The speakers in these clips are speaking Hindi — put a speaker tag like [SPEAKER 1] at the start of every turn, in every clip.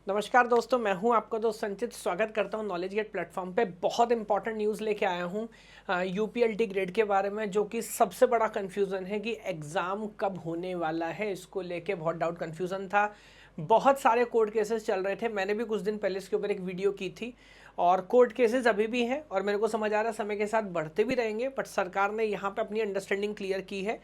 [SPEAKER 1] नमस्कार दोस्तों, मैं हूं आपका दोस्त संचित। स्वागत करता हूं नॉलेज गेट प्लेटफॉर्म पे। बहुत इंपॉर्टेंट न्यूज़ लेके आया हूं यूपीएलटी ग्रेड के बारे में, जो कि सबसे बड़ा कंफ्यूजन है कि एग्ज़ाम कब होने वाला है। इसको लेके बहुत डाउट कंफ्यूजन था, बहुत सारे कोर्ट केसेस चल रहे थे। मैंने भी कुछ दिन पहले इसके ऊपर एक वीडियो की थी और कोर्ट केसेस अभी भी हैं और मेरे को समझ आ रहा है समय के साथ बढ़ते भी रहेंगे। बट सरकार ने यहाँ पे अपनी अंडरस्टैंडिंग क्लियर की है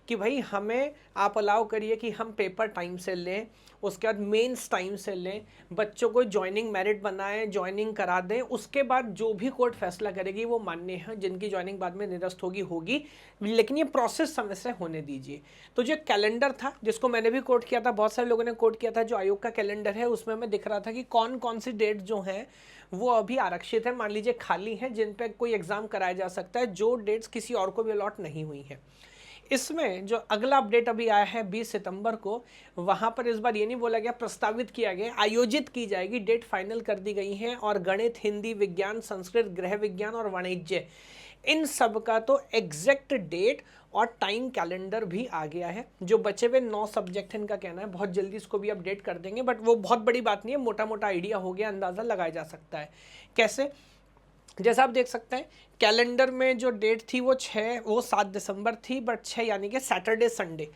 [SPEAKER 1] कि भाई हमें आप अलाउ करिए कि हम पेपर टाइम से लें, उसके बाद मेंस टाइम से लें, बच्चों को ज्वाइनिंग मेरिट बनाएं, ज्वाइनिंग करा दें। उसके बाद जो भी कोर्ट फैसला करेगी वो मान्य है। जिनकी ज्वाइनिंग बाद में निरस्त होगी होगी, लेकिन ये प्रोसेस समय से होने दीजिए। तो जो कैलेंडर था, जिसको मैंने भी कोट किया था, बहुत सारे लोगों ने कोट किया था, जो आयोग का कैलेंडर है उसमें हमें दिख रहा था कि कौन कौन सी डेट जो हैं वो अभी आरक्षित है, मान लीजिए खाली है, जिन पे कोई एग्जाम कराया जा सकता है, जो डेट्स किसी और को भी अलॉट नहीं हुई हैं। इसमें जो अगला अपडेट अभी आया है 20 सितंबर को, वहां पर इस बार ये नहीं बोला गया, प्रस्तावित किया गया, आयोजित की जाएगी, डेट फाइनल कर दी गई है। और गणित, हिंदी, विज्ञान, संस्कृत, गृह विज्ञान और वाणिज्य, इन सब का तो एग्जैक्ट डेट और टाइम कैलेंडर भी आ गया है। जो बचे हुए 9 सब्जेक्ट हैं, इनका कहना है बहुत जल्दी इसको भी अपडेट कर देंगे। बट वो बहुत बड़ी बात नहीं है, मोटा मोटा आइडिया हो गया, अंदाजा लगाया जा सकता है। कैसे? जैसा आप देख सकते हैं कैलेंडर में जो डेट थी वो 7 दिसंबर थी, बट 6 यानी कि सैटरडे संडे,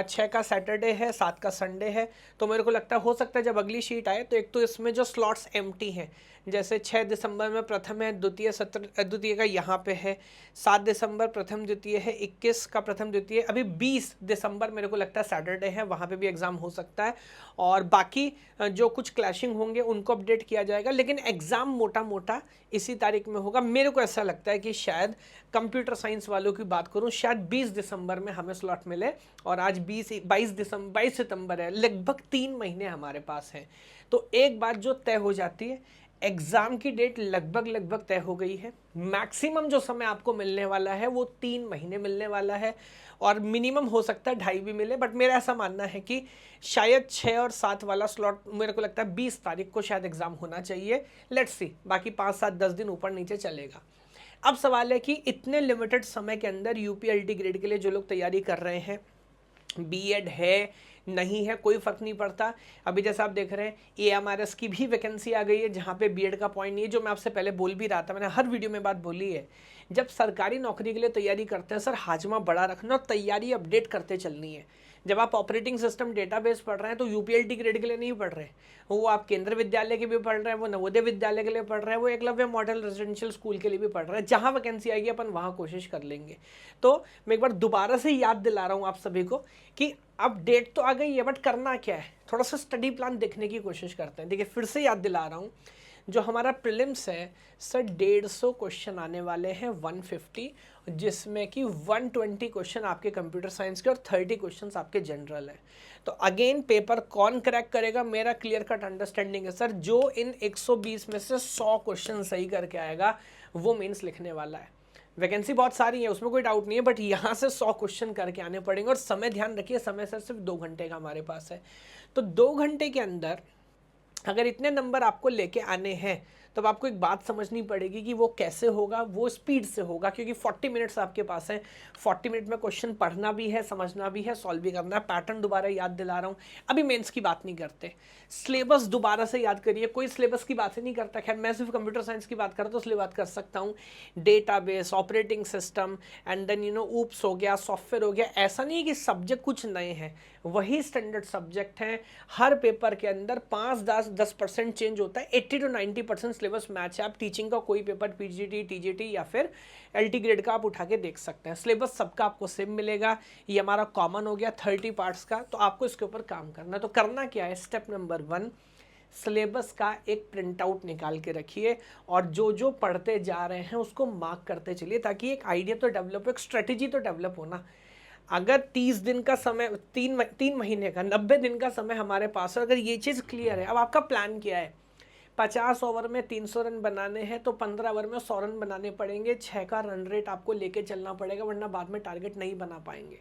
[SPEAKER 1] 6 का सैटरडे है, 7 का संडे है। तो मेरे को लगता है हो सकता है जब अगली शीट आए तो एक तो इसमें जो स्लॉट्स एम्प्टी हैं, जैसे 6 दिसंबर में प्रथम है, द्वितीय का यहाँ पे है, 7 दिसंबर प्रथम द्वितीय है, 21 का प्रथम द्वितीय, अभी 20 दिसंबर मेरे को लगता है सैटरडे है, वहाँ पे भी एग्जाम हो सकता है। और बाकी जो कुछ क्लैशिंग होंगे उनको अपडेट किया जाएगा, लेकिन एग्जाम मोटा मोटा इसी तारीख में होगा। मेरे को ऐसा लगता है कि शायद कंप्यूटर साइंस वालों की बात करूं, शायद 20 दिसंबर में हमें स्लॉट मिले। और आज 22 सितंबर है, लगभग 3 महीने हमारे पास हैं। तो एक बात जो तय हो जाती है, एग्जाम की डेट लगभग लगभग तय हो गई है। मैक्सिमम जो समय आपको मिलने वाला है वो 3 महीने मिलने वाला है, और मिनिमम हो सकता है 2.5 भी मिले। बट मेरा ऐसा मानना है कि शायद 6 और 7 वाला स्लॉट, मेरे को लगता है 20 तारीख को शायद एग्जाम होना चाहिए। लेट्स सी, बाकी 5, 7, 10 दिन ऊपर नीचे चलेगा। अब सवाल है कि इतने लिमिटेड समय के अंदर यूपीएलटी ग्रेड के लिए जो लोग तैयारी कर रहे हैं, बीएड है नहीं है कोई फर्क नहीं पड़ता। अभी जैसा आप देख रहे हैं एएमआरएस की भी वैकेंसी आ गई है, जहां पे बीएड का पॉइंट नहीं है। जो मैं आपसे पहले बोल भी रहा था, मैंने हर वीडियो में बात बोली है, जब सरकारी नौकरी के लिए तैयारी करते हैं सर, हाजमा बड़ा रखना और तैयारी अपडेट करते चलनी है। जब आप ऑपरेटिंग सिस्टम डेटाबेस पढ़ रहे हैं तो यूपीएलटी ग्रेड के लिए नहीं पढ़ रहे, वो आप केंद्र विद्यालय के भी पढ़ रहे हैं, वो नवोदय विद्यालय के लिए पढ़ रहे हैं, वो एकलव्य मॉडल रेजिडेंशियल स्कूल के लिए भी पढ़ रहे हैं। जहां वैकेंसी आएगी अपन वहां कोशिश कर लेंगे। तो मैं एक बार दोबारा से याद दिला रहा हूं आप सभी को कि अब डेट तो आ गई है, बट करना क्या है, थोड़ा सा स्टडी प्लान देखने की कोशिश करते हैं। देखिए, फिर से याद दिला रहा हूँ, जो हमारा प्रीलिम्स है सर, 150 क्वेश्चन आने वाले हैं, 150, जिसमें कि 120 क्वेश्चन आपके कंप्यूटर साइंस के और 30 क्वेश्चंस आपके जनरल हैं। तो अगेन पेपर कौन क्रैक करेगा, मेरा क्लियर कट अंडरस्टैंडिंग है सर, जो इन 120 में से 100 क्वेश्चन सही करके आएगा वो मेंस लिखने वाला है। वैकेंसी बहुत सारी है, उसमें कोई डाउट नहीं है, बट यहाँ से 100 क्वेश्चन करके आने पड़ेंगे। और समय ध्यान रखिए, समय सर सिर्फ 2 घंटे का हमारे पास है। तो 2 घंटे के अंदर अगर इतने नंबर आपको लेके आने हैं, तब आपको एक बात समझनी पड़ेगी कि वो कैसे होगा। वो स्पीड से होगा, क्योंकि 40 मिनट्स आपके पास है। 40 मिनट में क्वेश्चन पढ़ना भी है, समझना भी है, सॉल्व भी करना है। पैटर्न दोबारा याद दिला रहा हूँ, अभी मेंस की बात नहीं करते, सिलेबस दोबारा से याद करिए। कोई सिलेबस की बात ही नहीं करता, खैर मैं सिर्फ कंप्यूटर साइंस की बात करता हूँ, इसलिए बात कर सकता हूँ। Database, operating system, and then oops हो गया, सॉफ्टवेयर हो गया। ऐसा नहीं है कि सब्जेक्ट कुछ नए हैं, वही स्टैंडर्ड सब्जेक्ट हैं। हर पेपर के अंदर 5-10% चेंज होता है, 80 to 90% सिलेबस मैच है। आप टीचिंग का कोई पेपर, पीजीटी, टीजीटी या फिर एलटी ग्रेड का, आप उठा के देख सकते हैं, सिलेबस सबका आपको सेम मिलेगा। ये हमारा कॉमन हो गया 30 पार्ट्स का। तो आपको इसके ऊपर काम करना है। तो करना क्या है, स्टेप नंबर 1, सिलेबस का एक प्रिंट आउट निकाल के रखिए और जो जो पढ़ते जा रहे हैं उसको मार्क करते चलिए, ताकि एक आइडिया तो डेवलप हो, एक स्ट्रेटेजी तो डेवलप हो ना। अगर 30 दिन का समय, 3 महीने का, 90 दिन का समय हमारे पास है, अगर ये चीज़ क्लियर है, अब आपका प्लान क्या है, 50 ओवर में 300 रन बनाने हैं तो 15 ओवर में 100 रन बनाने पड़ेंगे। 6 का रन रेट आपको लेके चलना पड़ेगा, वरना बाद में टारगेट नहीं बना पाएंगे।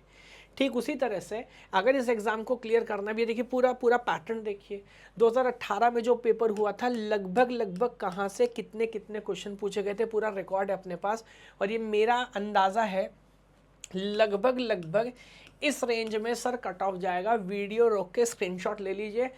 [SPEAKER 1] ठीक उसी तरह से अगर इस एग्ज़ाम को क्लियर करना भी है, देखिए पूरा पूरा पैटर्न देखिए। 2018 में जो पेपर हुआ था, लगभग लगभग कहाँ से कितने कितने क्वेश्चन पूछे गए थे, पूरा रिकॉर्ड है अपने पास। और ये मेरा अंदाज़ा है लगभग लगभग इस रेंज में सर कट ऑफ जाएगा। वीडियो रोक के स्क्रीनशॉट ले लीजिए,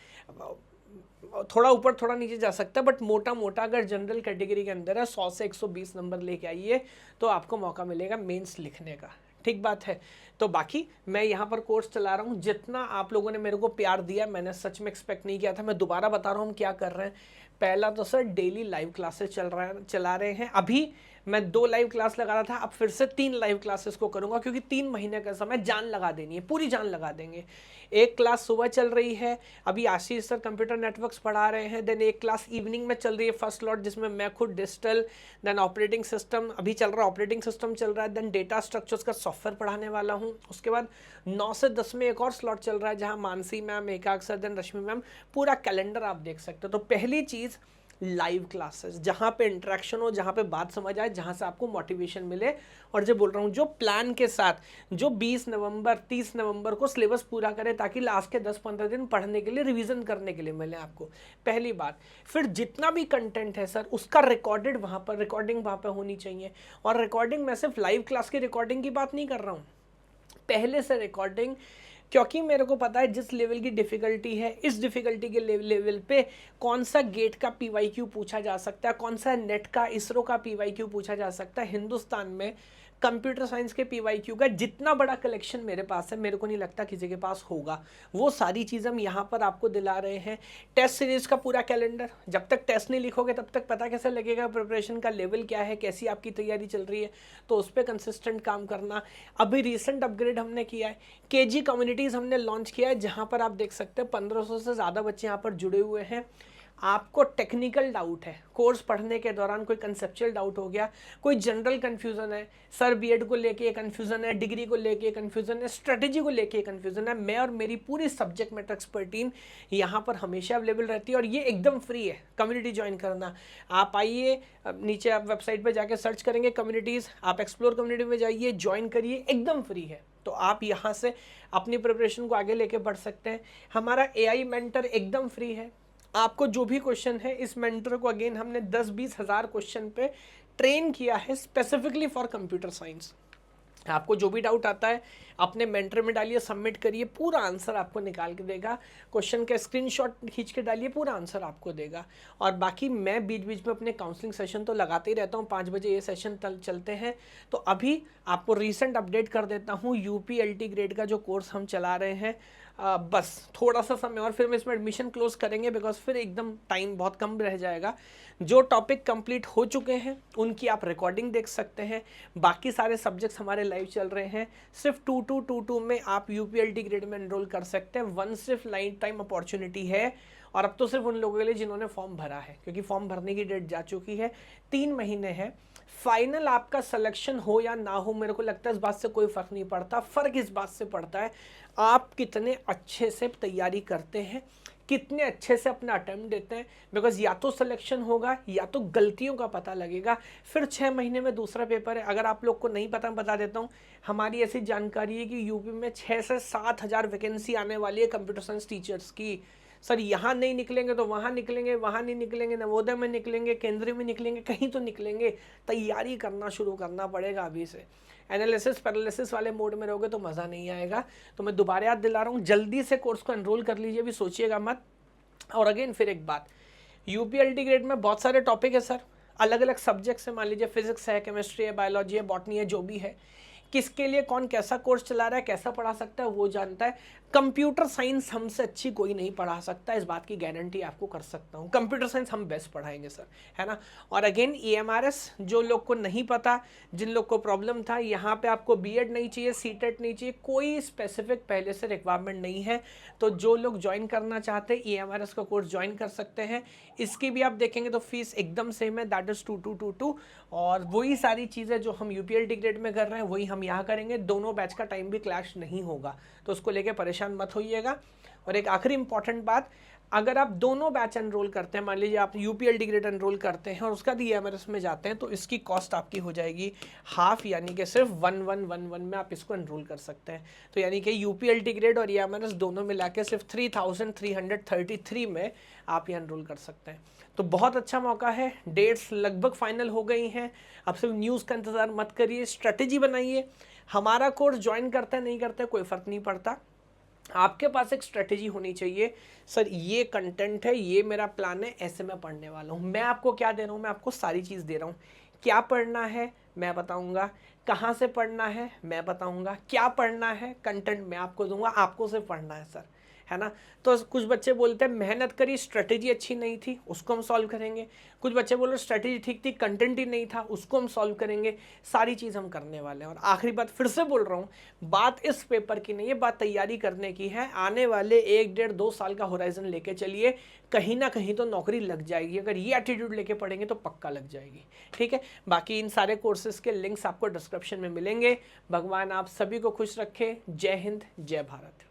[SPEAKER 1] थोड़ा ऊपर थोड़ा नीचे जा सकता है, बट मोटा मोटा अगर जनरल कैटेगरी के अंदर है 100 से 120 नंबर लेके आइए तो आपको मौका मिलेगा मेंस लिखने का। ठीक बात है। तो बाकी मैं यहाँ पर कोर्स चला रहा हूँ, जितना आप लोगों ने मेरे को प्यार दिया मैंने सच में एक्सपेक्ट नहीं किया था। मैं दोबारा बता रहा हूँ हम क्या कर रहे हैं। पहला तो सर डेली लाइव क्लासेस चला रहे हैं। अभी मैं 2 लाइव क्लास लगा रहा था, अब फिर से 3 लाइव क्लासेस को करूंगा, क्योंकि 3 महीने का समय जान लगा देनी है, पूरी जान लगा देंगे। एक क्लास सुबह चल रही है, अभी आशीष सर कंप्यूटर नेटवर्क्स पढ़ा रहे हैं। देन एक क्लास इवनिंग में चल रही है फर्स्ट लॉट, जिसमें मैं खुद डिजिटल, देन ऑपरेटिंग सिस्टम अभी चल रहा है, ऑपरेटिंग सिस्टम चल रहा है, देन डेटा स्ट्रक्चर्स का सॉफ्टवेयर पढ़ाने वाला हूँ। उसके बाद 9 से 10 में एक और स्लॉट चल रहा है, जहाँ मानसी मैम, एकाग सर, देन रश्मि मैम, पूरा कैलेंडर आप देख सकते हो। तो पहली चीज़ लाइव क्लासेस, जहाँ पे इंटरेक्शन हो, जहाँ पे बात समझ आए, जहाँ से आपको मोटिवेशन मिले। और जो बोल रहा हूँ, जो प्लान के साथ, जो 20 नवंबर 30 नवंबर को सिलेबस पूरा करे, ताकि लास्ट के 10-15 दिन पढ़ने के लिए, रिवीजन करने के लिए मिले आपको, पहली बात। फिर जितना भी कंटेंट है सर, उसका रिकॉर्डेड वहाँ पर, रिकॉर्डिंग वहाँ पर होनी चाहिए। और रिकॉर्डिंग, मैं सिर्फ लाइव क्लास की रिकॉर्डिंग की बात नहीं कर रहा हूँ, पहले से रिकॉर्डिंग, क्योंकि मेरे को पता है जिस लेवल की डिफ़िकल्टी है, इस डिफ़िकल्टी के लेवल पे कौन सा गेट का पीवाईक्यू पूछा जा सकता है, कौन सा नेट का, इसरो का पीवाईक्यू पूछा जा सकता है। हिंदुस्तान में कंप्यूटर साइंस के पीवाईक्यू का जितना बड़ा कलेक्शन मेरे पास है, मेरे को नहीं लगता किसी के पास होगा। वो सारी चीज़ हम यहाँ पर आपको दिला रहे हैं। टेस्ट सीरीज़ का पूरा कैलेंडर, जब तक टेस्ट नहीं लिखोगे तब तक पता कैसे लगेगा प्रिपरेशन का लेवल क्या है, कैसी आपकी तैयारी चल रही है। तो उस पर कंसिस्टेंट काम करना। अभी रिसेंट अपग्रेड हमने किया है, केजी कम्युनिटीज़ हमने लॉन्च किया है, जहाँ पर आप देख सकते हैं 1500 से ज़्यादा बच्चे यहाँ पर जुड़े हुए हैं। आपको टेक्निकल डाउट है, कोर्स पढ़ने के दौरान कोई कंसेप्चुअल डाउट हो गया, कोई जनरल कन्फ्यूज़न है, सर बीएड को लेके ये कन्फ्यूज़न है, डिग्री को लेके ये कन्फ्यूज़न है, स्ट्रेटेजी को लेके ये कन्फ्यूज़न है, मैं और मेरी पूरी सब्जेक्ट मैटर एक्सपर्ट टीम यहाँ पर हमेशा अवेलेबल रहती है। और ये एकदम फ्री है कम्युनिटी ज्वाइन करना। आप आइए, नीचे आप वेबसाइट पर जाके सर्च करेंगे कम्युनिटीज़, आप एक्सप्लोर कम्युनिटी में जाइए, ज्वाइन करिए, एकदम फ्री है। तो आप यहाँ से अपनी प्रिपरेशन को आगे लेके बढ़ सकते हैं। हमारा एआई मेंटर एकदम फ्री है। आपको जो भी क्वेश्चन है, इस मेंटर को अगेन हमने 10-20 हज़ार क्वेश्चन पे ट्रेन किया है स्पेसिफिकली फॉर कंप्यूटर साइंस। आपको जो भी डाउट आता है अपने मेंटर में डालिए, सबमिट करिए, पूरा आंसर आपको निकाल के देगा। क्वेश्चन का स्क्रीनशॉट खींच के डालिए, पूरा आंसर आपको देगा। और बाकी मैं बीच बीच में अपने काउंसलिंग सेशन तो लगाते ही रहता हूँ, 5 बजे ये सेशन चलते हैं। तो अभी आपको रीसेंट अपडेट कर देता हूँ, यूपीएलटी ग्रेड का जो कोर्स हम चला रहे हैं, बस थोड़ा सा समय और फिर हम इसमें एडमिशन क्लोज करेंगे, बिकॉज फिर एकदम टाइम बहुत कम रह जाएगा। जो टॉपिक कंप्लीट हो चुके हैं उनकी आप रिकॉर्डिंग देख सकते हैं। बाकी सारे सब्जेक्ट्स हमारे लाइव चल रहे हैं। सिर्फ 2222 में आप यूपीएलटी ग्रेड में एनरोल कर सकते हैं। वन सिर्फ लाइफ टाइम अपॉर्चुनिटी है, और अब तो सिर्फ उन लोगों के लिए जिन्होंने फॉर्म भरा है, क्योंकि फॉर्म भरने की डेट जा चुकी है। 3 महीने है। फाइनल आपका सिलेक्शन हो या ना हो, मेरे को लगता है इस बात से कोई फ़र्क नहीं पड़ता। फ़र्क इस बात से पड़ता है आप कितने अच्छे से तैयारी करते हैं, कितने अच्छे से अपना अटेम्प्ट देते हैं। बिकॉज या तो सिलेक्शन होगा या तो गलतियों का पता लगेगा। फिर 6 महीने में दूसरा पेपर है। अगर आप लोग को नहीं पता, बता देता हूँ, हमारी ऐसी जानकारी है कि यूपी में 6 से 7 हज़ार वैकेंसी आने वाली है कंप्यूटर साइंस टीचर्स की। सर यहाँ नहीं निकलेंगे तो वहाँ निकलेंगे, वहाँ नहीं निकलेंगे नवोदय में निकलेंगे, केंद्रीय में निकलेंगे, कहीं तो निकलेंगे। तैयारी करना शुरू करना पड़ेगा अभी से। एनालिसिस पैरालिसिस वाले मोड में रहोगे तो मज़ा नहीं आएगा। तो मैं दोबारा याद दिला रहा हूँ, जल्दी से कोर्स को एनरोल कर लीजिए, अभी सोचिएगा मत। और अगेन फिर एक बात, यूपीएलटी ग्रेड में बहुत सारे टॉपिक है सर, अलग अलग सब्जेक्ट्स है। मान लीजिए फिजिक्स है, केमिस्ट्री है, बायोलॉजी है, बॉटनी है, जो भी है। किसके लिए कौन कैसा कोर्स चला रहा है, कैसा पढ़ा सकता है, वो जानता है। कंप्यूटर साइंस हमसे अच्छी कोई नहीं पढ़ा सकता, इस बात की गारंटी आपको कर सकता हूँ। कंप्यूटर साइंस हम बेस्ट पढ़ाएंगे सर, है ना। और अगेन EMRS, जो लोग को नहीं पता, जिन लोग को प्रॉब्लम था, यहाँ पे आपको बीएड नहीं चाहिए, सीटेट नहीं चाहिए, कोई स्पेसिफिक पहले से रिक्वायरमेंट नहीं है। तो जो लोग ज्वाइन करना चाहते हैं EMRS का कोर्स ज्वाइन कर सकते हैं। इसकी भी आप देखेंगे तो फीस एकदम सेम है, दैट इज़ 2222। और वही सारी चीज़ें जो हम यूपीएलटी ग्रेड में कर रहे हैं वही हम यहाँ करेंगे। दोनों बैच का टाइम भी क्लैश नहीं होगा, तो उसको लेके परेशान मत होइएगा। और एक आखिरी इंपॉर्टेंट बात, अगर आप दोनों बैच एनरोल करते हैं, मान लीजिए आप यूपीएलटी ग्रेड एनरोल करते हैं और उसका EMRS में जाते हैं, तो इसकी कॉस्ट आपकी हो जाएगी हाफ, यानी कि सिर्फ 1111 में आप इसको एनरोल कर सकते हैं। तो यानी कि यूपीएलटी ग्रेड और EMRS दोनों मिला के सिर्फ 3333 में आप ये एनरोल कर सकते हैं। तो बहुत अच्छा मौका है। डेट्स लगभग फाइनल हो गई हैं, अब सिर्फ न्यूज़ का इंतज़ार मत करिए, स्ट्रेटेजी बनाइए। हमारा कोर्स ज्वाइन करते हैं नहीं करते कोई फ़र्क नहीं पड़ता। आपके पास एक स्ट्रेटेजी होनी चाहिए। सर ये कंटेंट है, ये मेरा प्लान है, ऐसे मैं पढ़ने वाला हूँ। मैं आपको क्या दे रहा हूँ? मैं आपको सारी चीज़ दे रहा हूँ। क्या पढ़ना है मैं बताऊँगा, कहाँ से पढ़ना है मैं बताऊँगा, क्या पढ़ना है कंटेंट मैं आपको दूंगा, आपको सिर्फ पढ़ना है सर, है ना। तो कुछ बच्चे बोलते हैं मेहनत करी, स्ट्रेटेजी अच्छी नहीं थी, उसको हम सॉल्व करेंगे। कुछ बच्चे बोल रहे स्ट्रेटेजी ठीक थी, कंटेंट ही नहीं था, उसको हम सॉल्व करेंगे। सारी चीज़ हम करने वाले हैं। और आखिरी बात फिर से बोल रहा हूँ, बात इस पेपर की नहीं है, बात तैयारी करने की है। आने वाले 1 डेढ़ 2 साल का होराइजन लेके चलिए, कहीं ना कहीं तो नौकरी लग जाएगी। अगर ये एटीट्यूड लेके पढ़ेंगे तो पक्का लग जाएगी। ठीक है, बाकी इन सारे कोर्सेज के लिंक्स आपको डिस्क्रिप्शन में मिलेंगे। भगवान आप सभी को खुश रखे। जय हिंद, जय भारत।